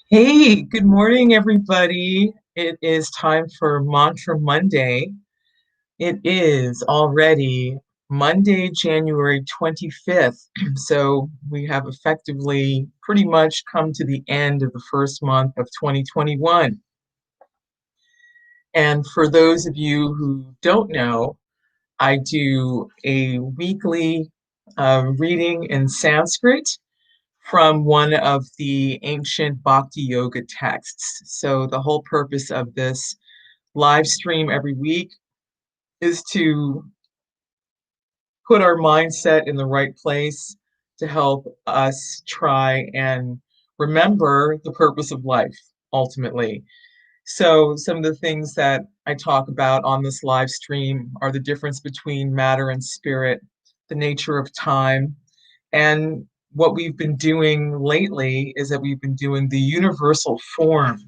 Hey, good morning, everybody. It is time for Mantra Monday. It is already Monday, January 25th. So we have effectively pretty much come to the end of the first month of 2021. And for those of you who don't know, I do a weekly reading in Sanskrit from one of the ancient Bhakti Yoga texts. So the whole purpose of this live stream every week is to put our mindset in the right place to help us try and remember the purpose of life ultimately. So some of the things that I talk about on this live stream are the difference between matter and spirit, the nature of time, and what we've been doing lately is that we've been doing the universal form.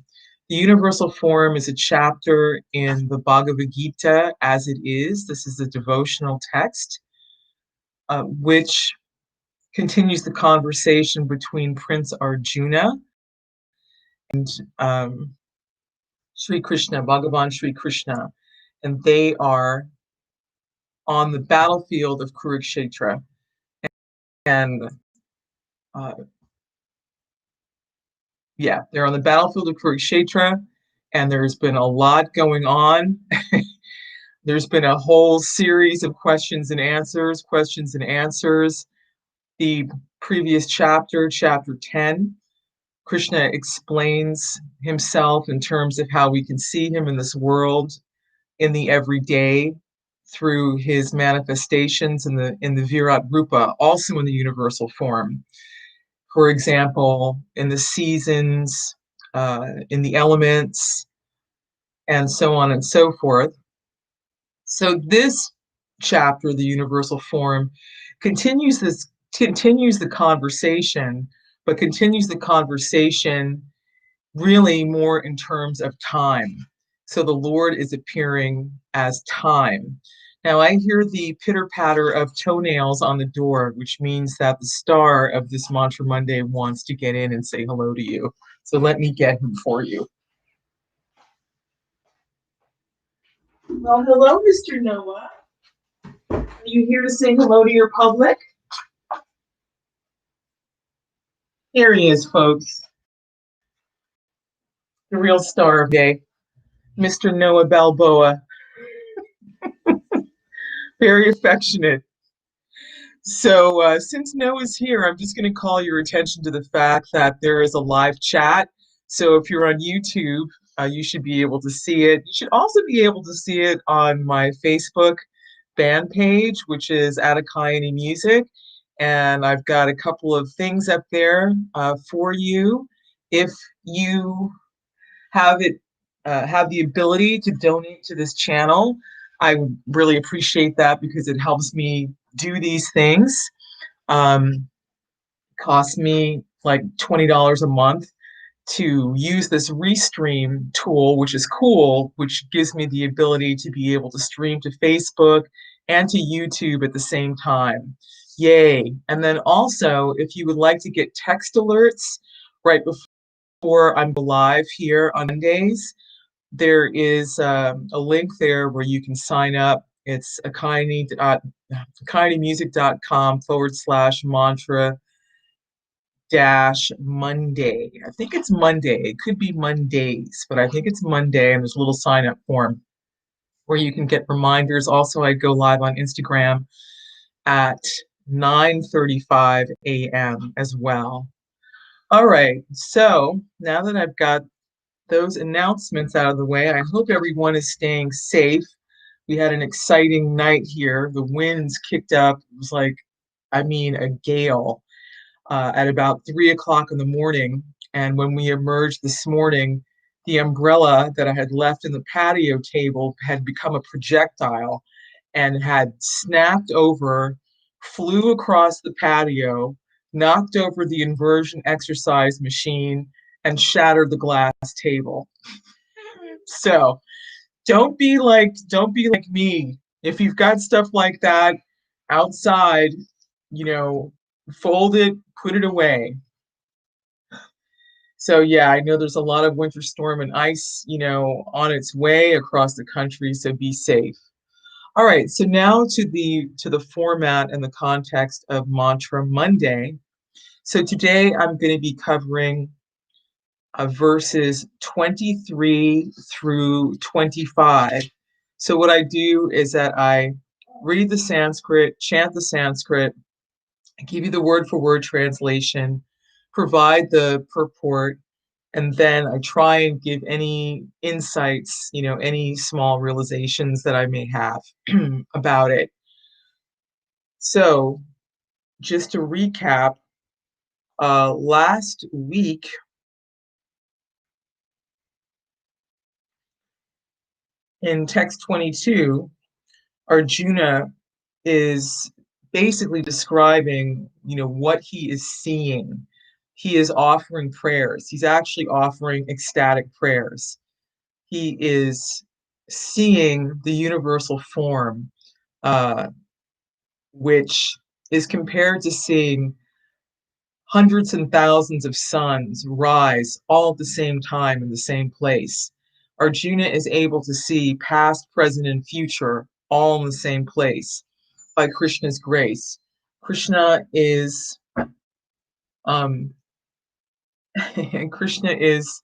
The universal form is a chapter in the Bhagavad Gita as it is. This is a devotional text, which continues the conversation between Prince Arjuna and Sri Krishna, Bhagavan Sri Krishna. And they are on the battlefield of Kurukshetra. And uh, yeah, they're on the battlefield of Kurukshetra, and there's been a lot going on. There's been a whole series of questions and answers. The previous chapter, chapter 10, Krishna explains himself in terms of how we can see him in this world, in the everyday, through his manifestations in the Virat Rupa, also in the universal form. For example, in the seasons, in the elements, and so on and so forth. So this chapter, the universal form, continues the conversation, but continues the conversation really more in terms of time. So the Lord is appearing as time. Now I hear the pitter-patter of toenails on the door, which means that the star of this Mantra Monday wants to get in and say hello to you. So let me get him for you. Well, hello, Mr. Noah. Are you here to say hello to your public? Here he is, folks. The real star of the day, Mr. Noah Balboa. Very affectionate. So since Noah's here, I'm just going to call your attention to the fact that there is a live chat. So if you're on YouTube, you should be able to see it. You should also be able to see it on my Facebook band page, which is Attakayani Music. And I've got a couple of things up there for you. If you have the ability to donate to this channel, I would really appreciate that because it helps me do these things. Costs me like $20 a month to use this Restream tool, which is cool, which gives me the ability to be able to stream to Facebook and to YouTube at the same time. Yay. And then also, if you would like to get text alerts right before I'm live here on Mondays, there is a link there where you can sign up. It's akayanimusic.com/mantra Monday. I think it's Monday. It could be Mondays, but I think it's Monday, and there's a little sign up form where you can get reminders. Also, I go live on Instagram at 9:35 a.m. as well. All right, so now that I've got those announcements out of the way, I hope everyone is staying safe. We had an exciting night here. The winds kicked up. It was like, I mean, a gale at about 3 o'clock in the morning. And when we emerged this morning, the umbrella that I had left in the patio table had become a projectile and had snapped over, flew across the patio, knocked over the inversion exercise machine, and shattered the glass table. So don't be like me. If you've got stuff like that outside, fold it, put it away. So yeah, I know there's a lot of winter storm and ice, on its way across the country, so be safe. All right, so now to the format and the context of Mantra Monday. So today I'm going to be covering verses 23 through 25. So what I do is that I read the Sanskrit, chant the Sanskrit, give you the word for word translation, provide the purport, and then I try and give any insights, any small realizations that I may have about it. So, just to recap, last week, in text 22, Arjuna is basically describing, what he is seeing. He is offering prayers. He's actually offering ecstatic prayers. He is seeing the universal form, uh, which is compared to seeing hundreds and thousands of suns rise all at the same time in the same place. Arjuna is able to see past, present, and future all in the same place by Krishna's grace. Krishna is um, Krishna is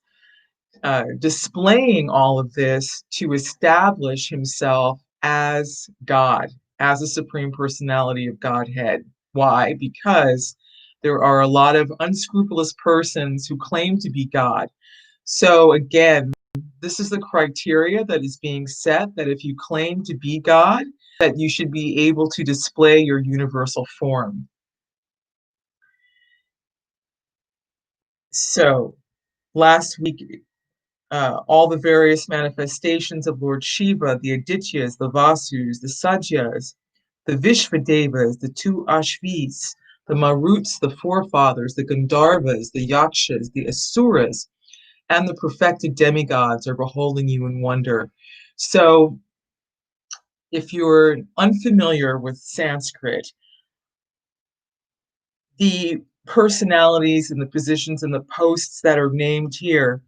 displaying all of this to establish himself as God, as a supreme personality of Godhead. Why? Because there are a lot of unscrupulous persons who claim to be God. So again, this is the criteria that is being set, that if you claim to be God, that you should be able to display your universal form. So last week, all the various manifestations of Lord Shiva, the Adityas, the Vasus, the Satyas, the Vishvadevas, the two Ashvis, the Maruts, the forefathers, the Gandharvas, the Yakshas, the Asuras, and the perfected demigods are beholding you in wonder. So, if you're unfamiliar with Sanskrit, the personalities and the positions and the posts that are named here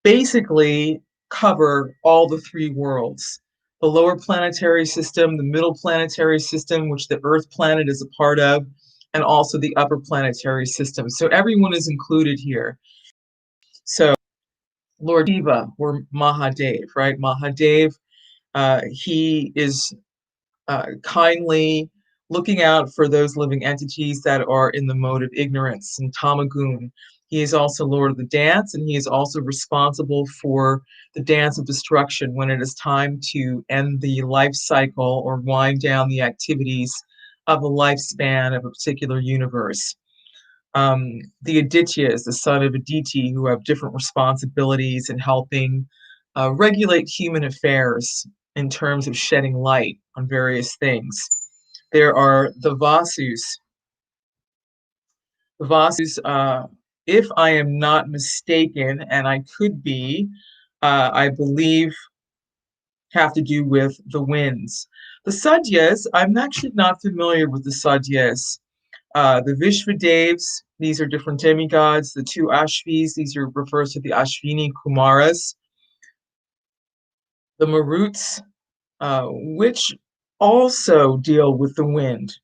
basically cover all the three worlds: the lower planetary system, the middle planetary system, which the Earth planet is a part of, and also the upper planetary system. So everyone is included here. So Lord Shiva, or Mahadev, right? Mahadev, he is kindly looking out for those living entities that are in the mode of ignorance and tamagun. He is also Lord of the dance, and he is also responsible for the dance of destruction when it is time to end the life cycle or wind down the activities of a lifespan of a particular universe. The Adityas, the son of Aditi, who have different responsibilities in helping regulate human affairs in terms of shedding light on various things. There are the Vasus. The Vasus, if I am not mistaken, and I could be, I believe have to do with the winds. The Satyas, I'm actually not familiar with the Satyas. The Vishvadevs, these are different demigods. The two Ashvis, these are refers to the Ashvini Kumaras. The Maruts, which also deal with the wind.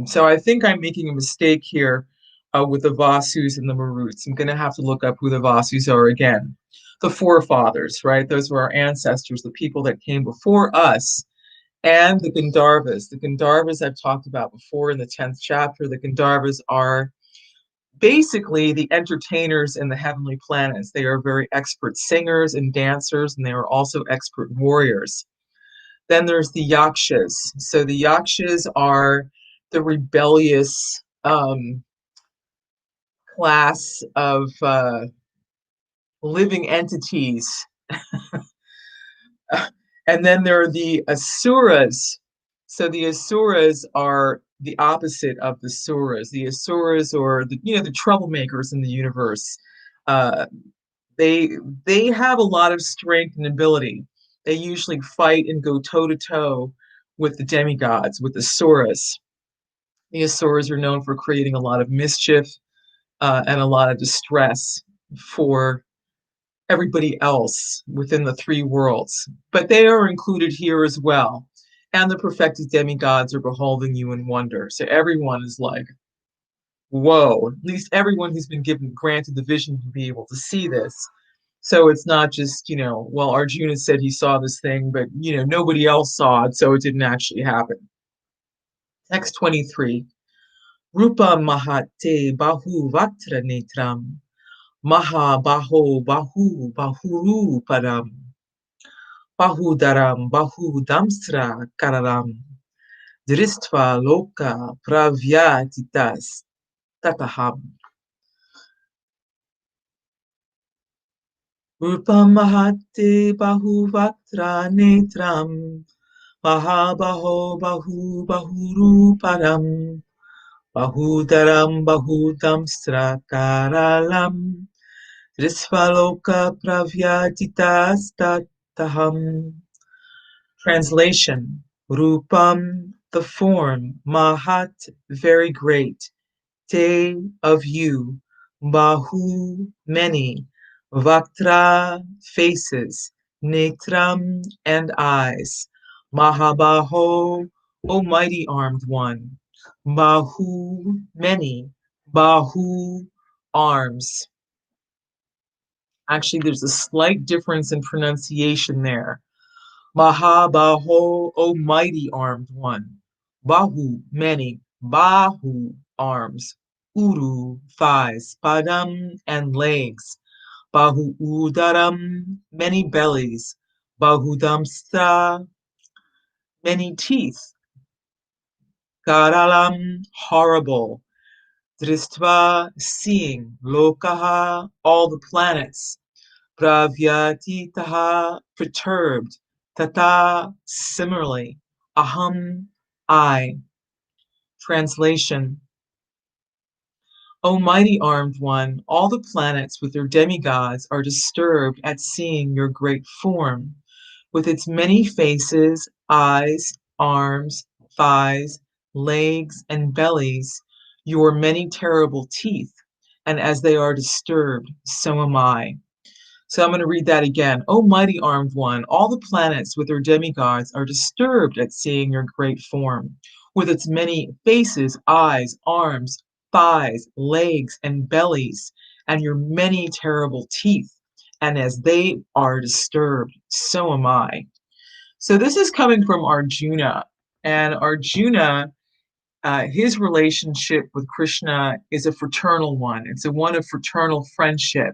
So I think I'm making a mistake here with the Vasus and the Maruts. I'm going to have to look up who the Vasus are again. The forefathers, right? Those were our ancestors, the people that came before us, and the Gandharvas. The Gandharvas I've talked about before in the 10th chapter. The Gandharvas are basically the entertainers in the heavenly planets. They are very expert singers and dancers, and they are also expert warriors. Then there's the Yakshas. So the Yakshas are the rebellious class of living entities. And then there are the Asuras. So the Asuras are the opposite of the Suras. The Asuras, or the troublemakers in the universe. Uh, they they have a lot of strength and ability. They usually fight and go toe to toe with the demigods, with the Asuras. The Asuras are known for creating a lot of mischief and a lot of distress for everybody else within the three worlds, but they are included here as well. And the perfected demigods are beholding you in wonder. So everyone is like, whoa, at least everyone who's been granted the vision to be able to see this. So it's not just, well, Arjuna said he saw this thing, but, nobody else saw it, so it didn't actually happen. Text 23. Rūpaṁ mahate bahu-vaktra-netraṁ mahā-bāho bahu-bāhūru-pādam bahu-udaram bahu-daṁṣṭrā-karālaṁ dṛṣṭvā lokāḥ pravyathitās tathāham. Rūpaṁ mahate bahu-vaktra-netraṁ mahā-bāho bahu-bāhūru-pādam bahūdaraṁ bahu-daṁṣṭrā-karālaṁ dṛṣṭvā lokāḥ pravyathitāс tathāham. Translation: rūpam, the form, mahat, very great, te, of you, bahu, many, vaktra, faces, netram, and eyes, mahā-bāho, O mighty armed one, bahu, many, bahu, arms. Actually, there's a slight difference in pronunciation there. Mahā-bāho, O mighty armed one. Bahu, many. Bahu, arms. Uru, thighs. Padam, and legs. Bahu-udaram, many bellies. Bahu-daṁṣṭrā, many teeth. Karālam, horrible. dṛṣṭvā, seeing. Lokāḥ, all the planets. Pravyathitāḥ, perturbed. Tathā, similarly. Aham, I. Translation: O mighty armed one, all the planets with their demigods are disturbed at seeing your great form, with its many faces, eyes, arms, thighs, legs, and bellies, your many terrible teeth, and as they are disturbed, so am I. So I'm going to read that again. O mighty armed one, all the planets with their demigods are disturbed at seeing your great form, with its many faces, eyes, arms, thighs, legs, and bellies, and your many terrible teeth. And as they are disturbed, so am I. So this is coming from Arjuna. And Arjuna, his relationship with Krishna is a fraternal one. It's a one of fraternal friendship.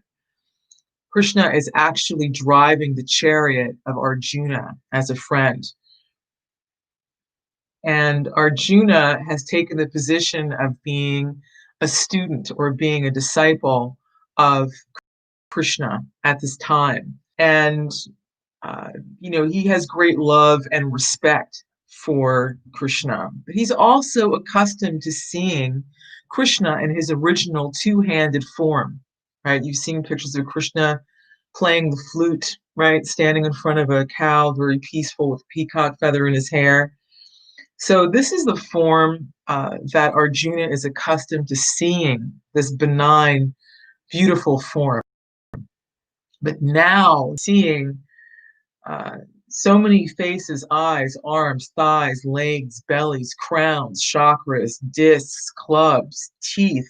Krishna is actually driving the chariot of Arjuna as a friend. And Arjuna has taken the position of being a student or being a disciple of Krishna at this time. And, he has great love and respect for Krishna. But he's also accustomed to seeing Krishna in his original two-handed form. Right, you've seen pictures of Krishna playing the flute, right, standing in front of a cow, very peaceful with a peacock feather in his hair. So this is the form that Arjuna is accustomed to seeing, this benign, beautiful form. But now seeing so many faces, eyes, arms, thighs, legs, bellies, crowns, chakras, discs, clubs, teeth,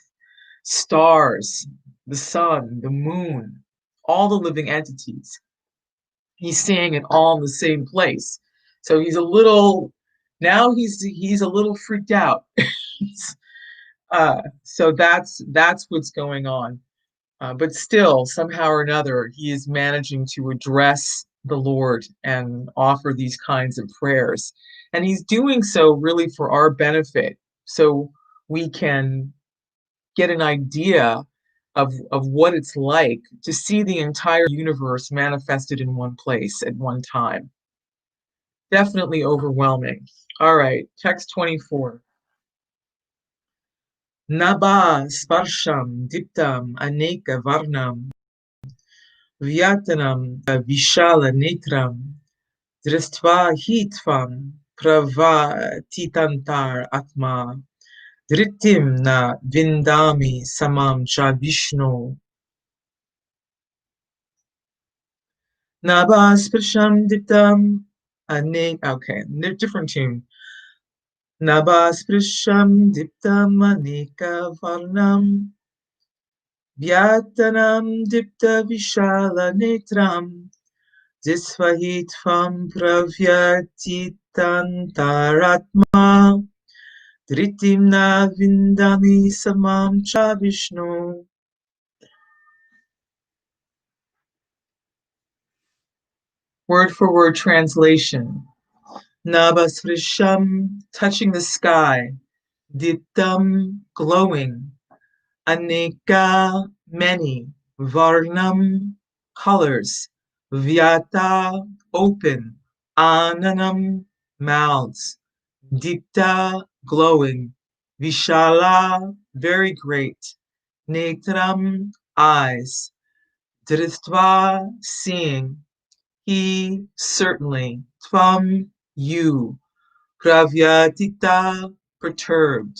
stars, the sun, the moon, all the living entities. He's seeing it all in the same place. So he's a little freaked out. So that's what's going on. But still, somehow or another, he is managing to address the Lord and offer these kinds of prayers. And he's doing so really for our benefit, so we can get an idea of what it's like to see the entire universe manifested in one place at one time. Definitely overwhelming. All right, text 24. nabhaḥ-spṛśaṁ dīptam aneka-varṇaṁ dīpta-viśāla-netram dṛṣṭvā hi-tvam pravyathitās atma dṛtim na vindami samam cha Vishnu. nabhaḥ-spṛśaṁ dīptam, okay, different tune. Nabhaḥ-spṛśaṁ dīptam aneka-varṇaṁ, vyāttānanaṁ dīpta-viśāla-netram, dṛṣṭvā pravyathitāntā-atmā, dhritim na vindami samam cha Vishnu. Word for word translation. Nabhaḥ-spṛśaṁ, touching the sky. Dīptam, glowing. Aneka, many. Varṇaṁ, colors. Vyāttānanaṁ, open. Ananam, mouths. Dīpta, glowing. Viśāla, very great. Netram, eyes. Dṛṣṭvā, seeing. He, certainly. Tvam, you. Pravyathitāḥ, perturbed.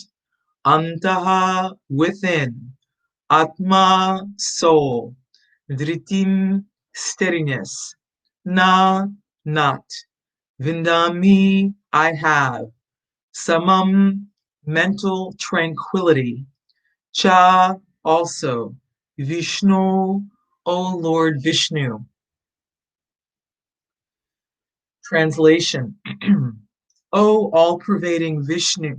Antaha, within. Atma, soul. Dhritim, steadiness. Na, not. Vindami, I have. Samam, mental tranquility. Cha, also. Vishnu, O Lord Vishnu. Translation. O all-pervading Vishnu.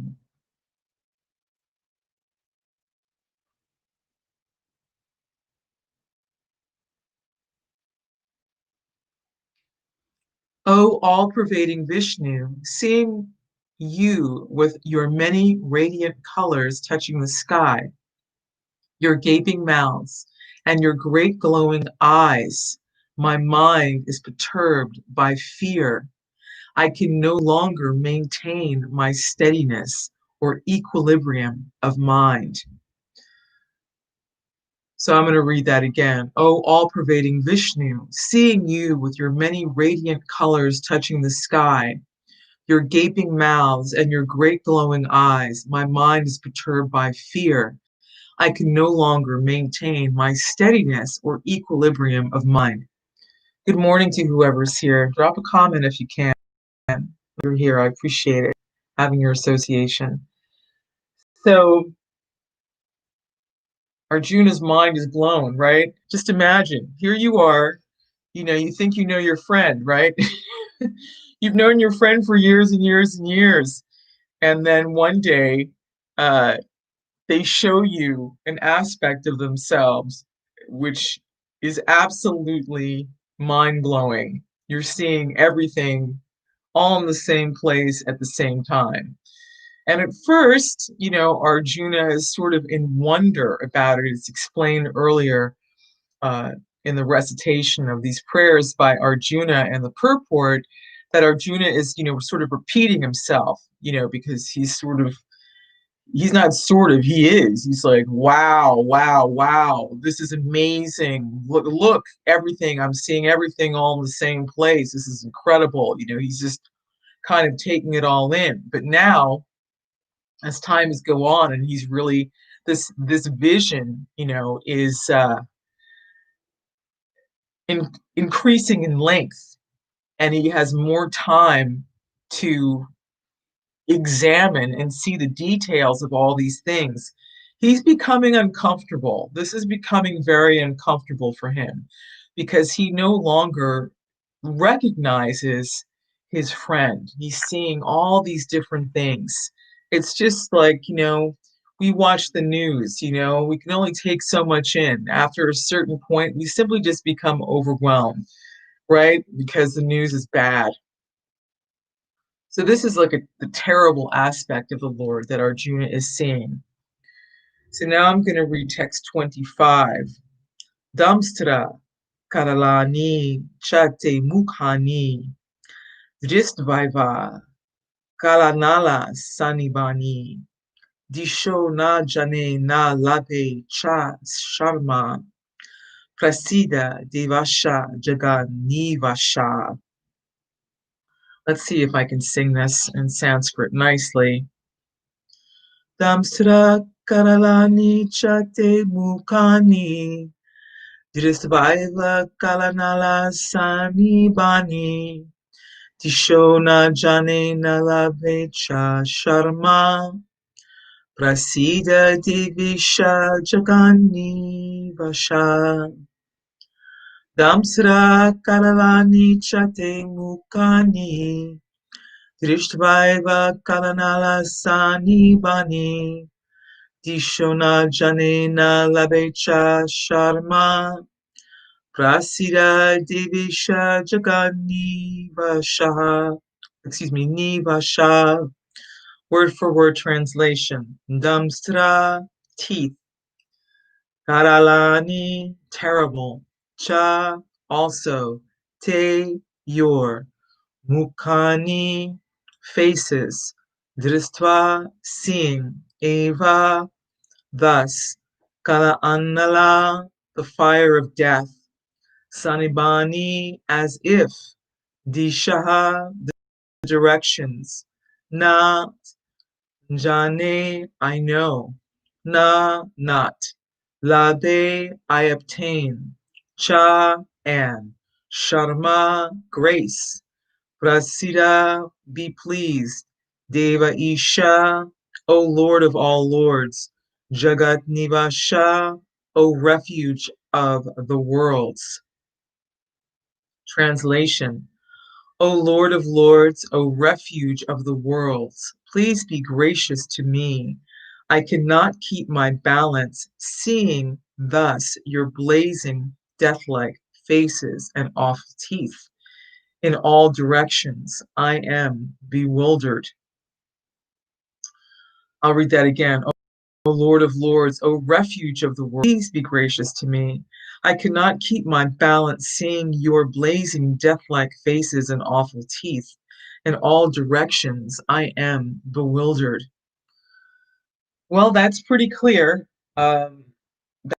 O all-pervading Vishnu, seeing you with your many radiant colors touching the sky, your gaping mouths, and your great glowing eyes, my mind is perturbed by fear. I can no longer maintain my steadiness or equilibrium of mind. So I'm going to read that again. O all-pervading Vishnu, seeing you with your many radiant colors touching the sky, your gaping mouths and your great glowing eyes, my mind is perturbed by fear. I can no longer maintain my steadiness or equilibrium of mind. Good morning to whoever's here. Drop a comment if you can. You're here. I appreciate it, having your association. So Arjuna's mind is blown, right? Just imagine, here you are, you think you know your friend, right? You've known your friend for years and years and years. And then one day, they show you an aspect of themselves which is absolutely mind-blowing. You're seeing everything all in the same place at the same time. And at first, Arjuna is sort of in wonder about it. It's explained earlier in the recitation of these prayers by Arjuna and the purport that Arjuna is, sort of repeating himself, because he is. He's like, wow, wow, wow, this is amazing. Look, everything, I'm seeing everything all in the same place. This is incredible. He's just kind of taking it all in. But now, as time has go on, and he's really, this vision, is increasing in length, and he has more time to examine and see the details of all these things. He's becoming uncomfortable. This is becoming very uncomfortable for him because he no longer recognizes his friend. He's seeing all these different things. It's just like, we watch the news, we can only take so much in. After a certain point, we simply just become overwhelmed, right? Because the news is bad. So this is like the terrible aspect of the Lord that Arjuna is seeing. So now I'm going to read text 25. Daṁṣṭrā-karālaṁ chate mukhani dṛṣṭvā kalanala sanibani disho na jane na labe cha sharma prasida devasha jaganivasha. Let's see if I can sing this in Sanskrit nicely. Daṁṣṭrā-karālaṁ chate mukhani dṛṣṭvā kalanala sani bani tishona jane nalavecha sharma prasida divisha jagani vasha bahu-daṁṣṭrā-karālaṁ chate mukani dṛṣṭvā kalanala sani bani tishona jane nalavecha sharma prasida divisha jagani vasha. Nivasha. Word for word translation. Daṁṣṭrā, teeth. Karālaṁ, terrible. Cha, also. Te, your. Mukani, faces. Dṛṣṭvā, seeing. Eva, thus. Kalānnala, the fire of death. Sanibani, as if. Dishaha, the directions. Na, jane, I know. Na, not. Lade, I obtain. Cha, and. Sharma, grace. Prasida, be pleased. Deva Isha, O Lord of all lords. Jagat Nivasha, O refuge of the worlds. Translation. O Lord of lords, O refuge of the worlds, please be gracious to me. I cannot keep my balance, seeing thus your blazing, death-like faces and awful teeth. In all directions, I am bewildered. I'll read that again. O Lord of lords, O refuge of the world, please be gracious to me. I cannot keep my balance, seeing your blazing death-like faces and awful teeth. In all directions, I am bewildered. Well, that's pretty clear. That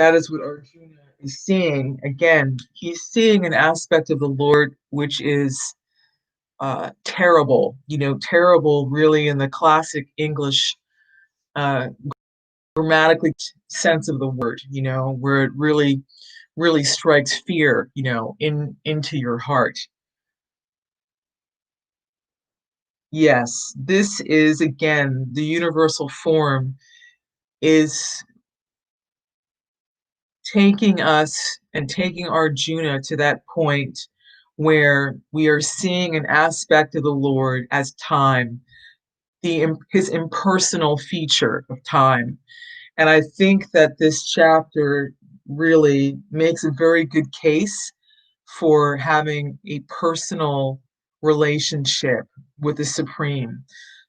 is what Arjuna is seeing. Again, he's seeing an aspect of the Lord which is terrible. Terrible really in the classic English grammatically sense of the word, where it really strikes fear, into your heart. Yes, this is again the universal form is taking us and taking Arjuna to that point where we are seeing an aspect of the Lord as time, his impersonal feature of time. And I think that this chapter really makes a very good case for having a personal relationship with the Supreme.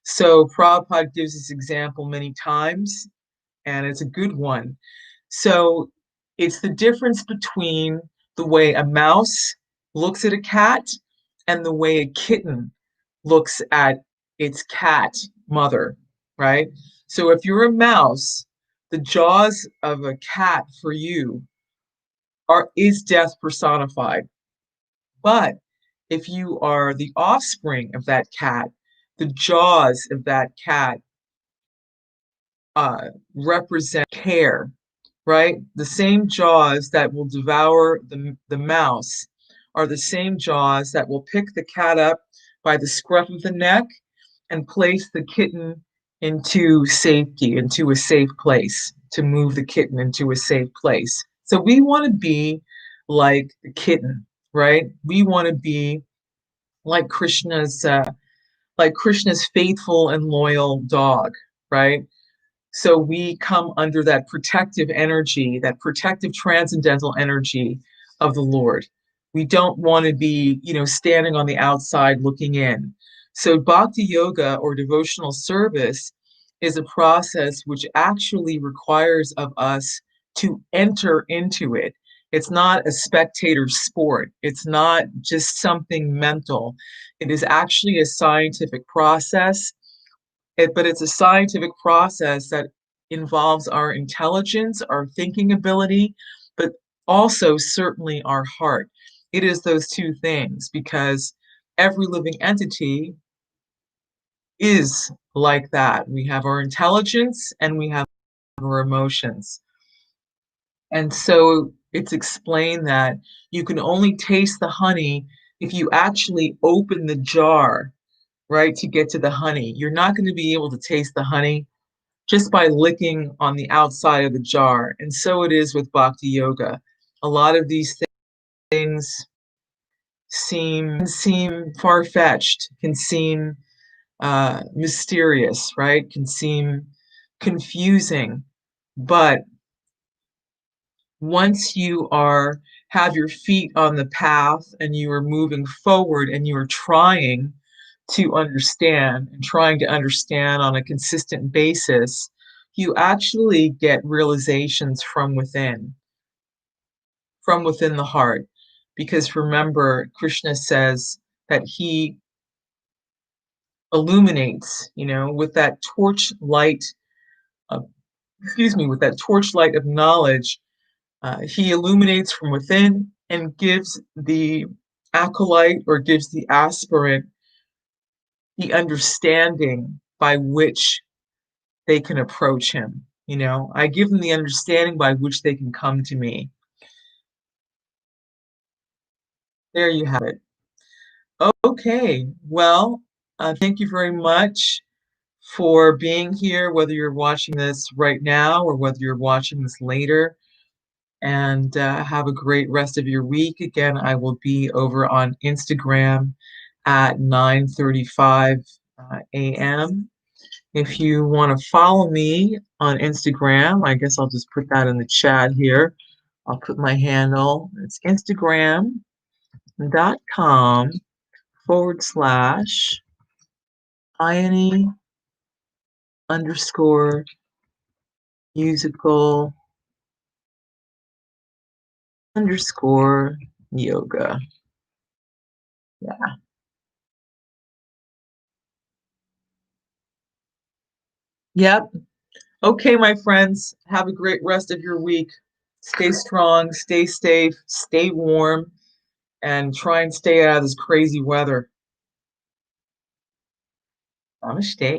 So Prabhupada gives this example many times, and it's a good one. So it's the difference between the way a mouse looks at a cat and the way a kitten looks at its cat mother, right? So if you're a mouse, the jaws of a cat for you is death personified. But if you are the offspring of that cat, the jaws of that cat represent care, right? The same jaws that will devour the mouse are the same jaws that will pick the cat up by the scruff of the neck and place the kitten into safety, into a safe place, to move the kitten into a safe place. So we want to be like the kitten, right? We want to be like Krishna's faithful and loyal dog, right? So we come under that protective energy, that protective transcendental energy of the Lord. We don't want to be, standing on the outside looking in. So bhakti yoga or devotional service is a process which actually requires of us to enter into it. It's not a spectator sport. It's not just something mental. It is actually a scientific process, but it's a scientific process that involves our intelligence, our thinking ability, but also certainly our heart. It is those two things, because every living entity is like that. We have our intelligence and we have our emotions. And so it's explained that you can only taste the honey if you actually open the jar, right, to get to the honey. You're not going to be able to taste the honey just by licking on the outside of the jar. And so it is with bhakti yoga. A lot of these things seem far-fetched, can seem mysterious, right? Can seem confusing. But once you have your feet on the path and you are moving forward and you are trying to understand and trying to understand on a consistent basis, you actually get realizations from within the heart. Because remember, Krishna says that he illuminates, with that torchlight of, with that torchlight of knowledge. He illuminates from within and gives the acolyte or gives the aspirant the understanding by which they can approach him. I give them the understanding by which they can come to me. There you have it. Okay, well, thank you very much for being here, whether you're watching this right now or whether you're watching this later. And have a great rest of your week. Again, I will be over on Instagram at 9:35 a.m. If you want to follow me on Instagram, I guess I'll just put that in the chat here. I'll put my handle. It's Instagram.com/Ayani_musical_yoga. Yeah. Yep. Okay, my friends, have a great rest of your week. Stay strong, stay safe, stay warm, and try and stay out of this crazy weather. Namaste.